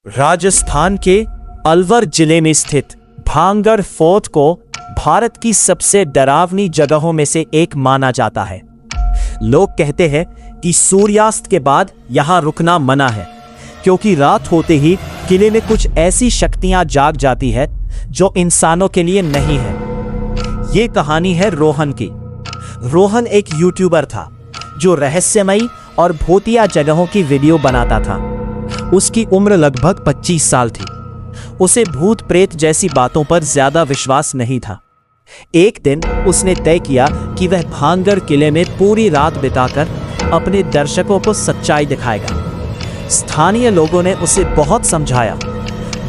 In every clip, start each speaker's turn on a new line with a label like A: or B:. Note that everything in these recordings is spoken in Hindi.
A: राजस्थान के अलवर जिले में स्थित भांगड़ फोर्ट को भारत की सबसे डरावनी जगहों में से एक माना जाता है। लोग कहते हैं कि सूर्यास्त के बाद यहां रुकना मना है, क्योंकि रात होते ही किले में कुछ ऐसी शक्तियां जाग जाती है जो इंसानों के लिए नहीं है। ये कहानी है रोहन की। रोहन एक यूट्यूबर था जो रहस्यमयी और भूतिया जगहों की वीडियो बनाता था। उसकी उम्र लगभग 25 साल थी। उसे भूत प्रेत जैसी बातों पर ज्यादा विश्वास नहीं था। एक दिन उसने तय किया कि वह भांगड़ किले में पूरी रात बिताकर अपने दर्शकों को सच्चाई दिखाएगा। स्थानीय लोगों ने उसे बहुत समझाया,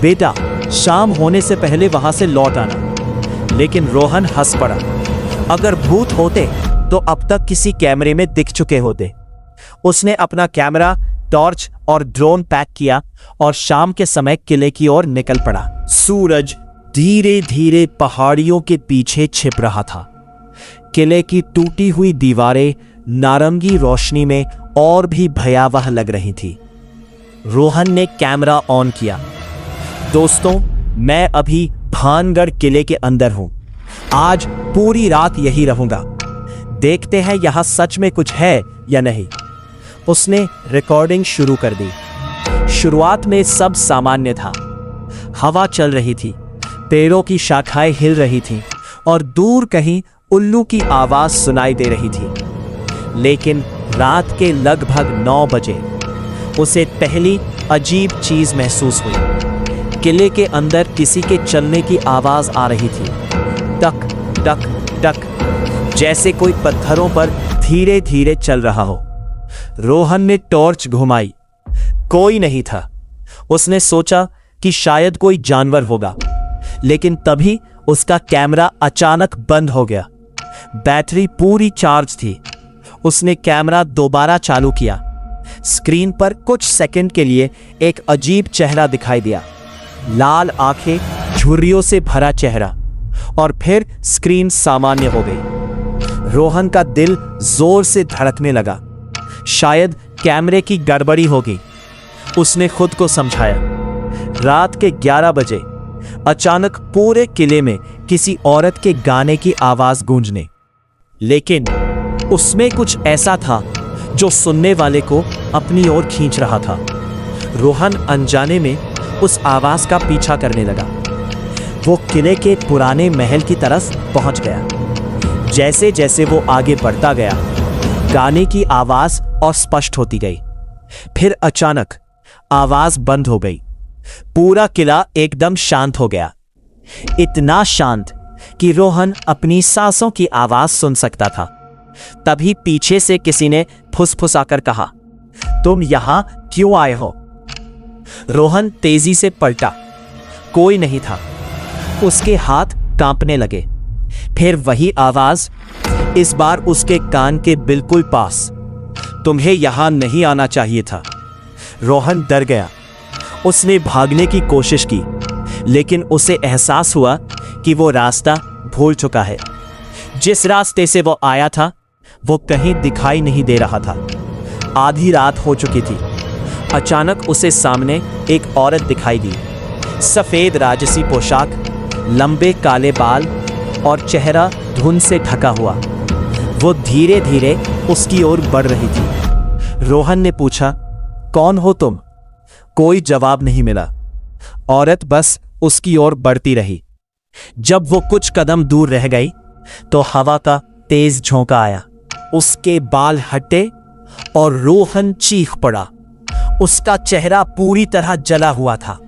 A: बेटा शाम होने से पहले वहां से लौट आना। लेकिन रोहन हंस पड़ा। अगर भूत होते तो अब तक किसी कैमरे में दिख चुके होते। उसने अपना कैमरा, टॉर्च और ड्रोन पैक किया और शाम के समय किले की ओर निकल पड़ा। सूरज धीरे धीरे पहाड़ियों के पीछे छिप रहा था। किले की टूटी हुई दीवारें नारंगी रोशनी में और भी भयावह लग रही थी। रोहन ने कैमरा ऑन किया। दोस्तों, मैं अभी भानगढ़ किले के अंदर हूं। आज पूरी रात यही रहूंगा। देखते हैं यहां सच में कुछ है या नहीं। उसने रिकॉर्डिंग शुरू कर दी। शुरुआत में सब सामान्य था। हवा चल रही थी, पेड़ों की शाखाएं हिल रही थीं और दूर कहीं उल्लू की आवाज सुनाई दे रही थी। लेकिन रात के लगभग 9 बजे उसे पहली अजीब चीज महसूस हुई। किले के अंदर किसी के चलने की आवाज आ रही थी। टक टक टक, जैसे कोई पत्थरों पर धीरे धीरे चल रहा हो। रोहन ने टॉर्च घुमाई। कोई नहीं था। उसने सोचा कि शायद कोई जानवर होगा, लेकिन तभी उसका कैमरा अचानक बंद हो गया। बैटरी पूरी चार्ज थी। उसने कैमरा दोबारा चालू किया। स्क्रीन पर कुछ सेकंड के लिए एक अजीब चेहरा दिखाई दिया। लाल आंखें, झुर्रियों से भरा चेहरा, और फिर स्क्रीन सामान्य हो गई। रोहन का दिल जोर से धड़कने लगा। शायद कैमरे की गड़बड़ी होगी, उसने खुद को समझाया। रात के 11 बजे अचानक पूरे किले में किसी औरत के गाने की आवाज गूंजने, लेकिन उसमें कुछ ऐसा था जो सुनने वाले को अपनी ओर खींच रहा था। रोहन अनजाने में उस आवाज का पीछा करने लगा। वो किले के पुराने महल की तरफ पहुंच गया। जैसे जैसे वो आगे बढ़ता गया, गाने की आवाज और स्पष्ट होती गई। फिर अचानक आवाज बंद हो गई। पूरा किला एकदम शांत हो गया। इतना शांत कि रोहन अपनी सांसों की आवाज सुन सकता था। तभी पीछे से किसी ने फुसफुसाकर कहा, तुम यहां क्यों आए हो? रोहन तेजी से पलटा। कोई नहीं था। उसके हाथ कांपने लगे। फिर वही आवाज, इस बार उसके कान के बिल्कुल पास, तुम्हें यहां नहीं आना चाहिए था। रोहन डर गया। उसने भागने की कोशिश की, लेकिन उसे एहसास हुआ कि वो रास्ता भूल चुका है। जिस रास्ते से वो आया था वो कहीं दिखाई नहीं दे रहा था। आधी रात हो चुकी थी। अचानक उसे सामने एक औरत दिखाई दी। सफेद राजसी पोशाक, लंबे काले बाल और चेहरा धुंध से ढका हुआ। वो धीरे धीरे उसकी ओर बढ़ रही थी। रोहन ने पूछा, कौन हो तुम? कोई जवाब नहीं मिला। औरत बस उसकी ओर बढ़ती रही। जब वो कुछ कदम दूर रह गई तो हवा का तेज झोंका आया। उसके बाल हटे और रोहन चीख पड़ा। उसका चेहरा पूरी तरह जला हुआ था।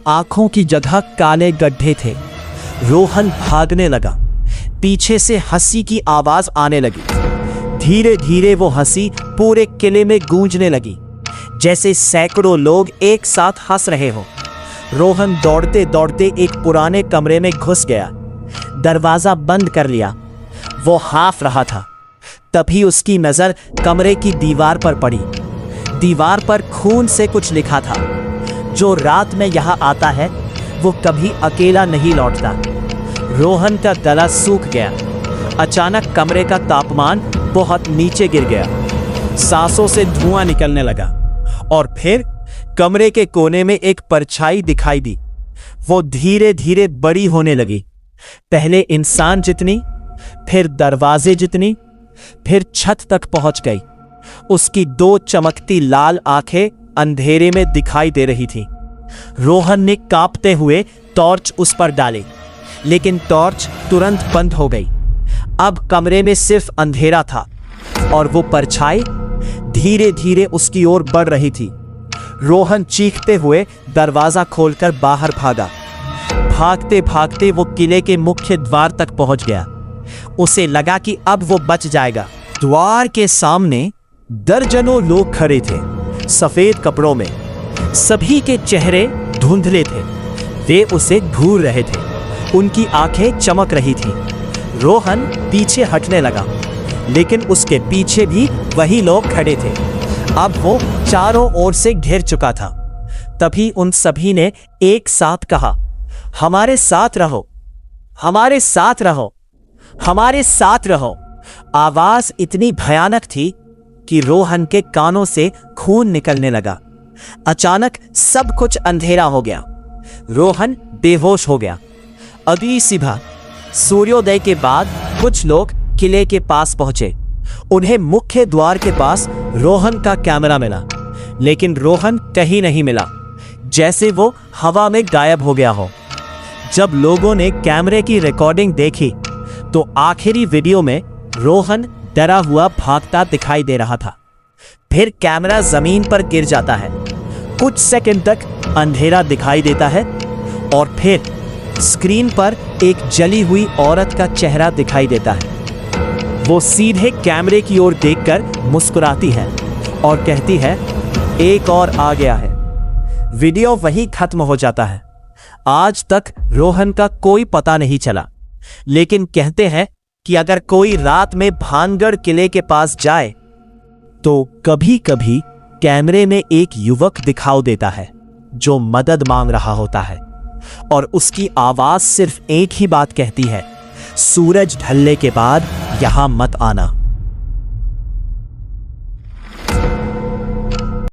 A: आंखों की जगह काले गड्ढे थे। रोहन भागने लगा। पीछे से हंसी की आवाज आने लगी। धीरे धीरे वो हंसी पूरे किले में गूंजने लगी, जैसे सैकड़ों लोग एक साथ हंस रहे हो। रोहन दौड़ते दौड़ते एक पुराने कमरे में घुस गया। दरवाजा बंद कर लिया। वो हाफ रहा था। तभी उसकी नजर कमरे की दीवार पर पड़ी। दीवार पर खून से कुछ लिखा था, जो रात में यहां आता है वो कभी अकेला नहीं लौटता। रोहन का गला सूख गया। अचानक कमरे का तापमान बहुत नीचे गिर गया। सांसों से धुआं निकलने लगा और फिर कमरे के कोने में एक परछाई दिखाई दी। वो धीरे धीरे बड़ी होने लगी, पहले इंसान जितनी, फिर दरवाजे जितनी, फिर छत तक पहुंच गई। उसकी 2 चमकती लाल आंखें अंधेरे में दिखाई दे रही थीं। रोहन ने कांपते हुए टॉर्च उस पर डाली, लेकिन टॉर्च तुरंत बंद हो गई। अब कमरे में सिर्फ अंधेरा था और वो परछाई धीरे धीरे उसकी ओर बढ़ रही थी। रोहन चीखते हुए दरवाजा खोलकर बाहर भागा। भागते भागते वो किले के मुख्य द्वार तक पहुंच गया। उसे लगा कि अब वो बच जाएगा। द्वार के सामने दर्जनों लोग खड़े थे, सफेद कपड़ों में। सभी के चेहरे धुंधले थे। वे उसे घूर रहे थे, उनकी आंखें चमक रही थीं। रोहन पीछे हटने लगा, लेकिन उसके पीछे भी वही लोग खड़े थे। अब वो चारों ओर से घिर चुका था। तभी उन सभी ने एक साथ कहा, हमारे साथ रहो, हमारे साथ रहो, हमारे साथ रहो। आवाज इतनी भयानक थी कि रोहन के कानों से खून निकलने लगा। अचानक सब कुछ अंधेरा हो गया। रोहन बेहोश हो गया। अगली सुबह सूर्योदय के बाद कुछ लोग किले के पास पहुंचे। उन्हें मुख्य द्वार के पास रोहन का कैमरा मिला, लेकिन रोहन कहीं नहीं मिला, जैसे वो हवा में गायब हो गया हो। जब लोगों ने कैमरे की रिकॉर्डिंग देखी तो आखिरी वीडियो में रोहन डरा हुआ भागता दिखाई दे रहा था। फिर कैमरा जमीन पर गिर जाता है। कुछ सेकंड तक अंधेरा दिखाई देता है और फिर स्क्रीन पर एक जली हुई औरत का चेहरा दिखाई देता है। वो सीधे कैमरे की ओर देखकर मुस्कुराती है और कहती है, एक और आ गया है। वीडियो वहीं खत्म हो जाता है। आज तक रोहन का कोई पता नहीं चला, लेकिन कहते हैं कि अगर कोई रात में भानगढ़ किले के पास जाए तो कभी कभी कैमरे में एक युवक दिखाई देता है जो मदद मांग रहा होता है, और उसकी आवाज सिर्फ एक ही बात कहती है, सूरज ढलने के बाद यहां मत आना।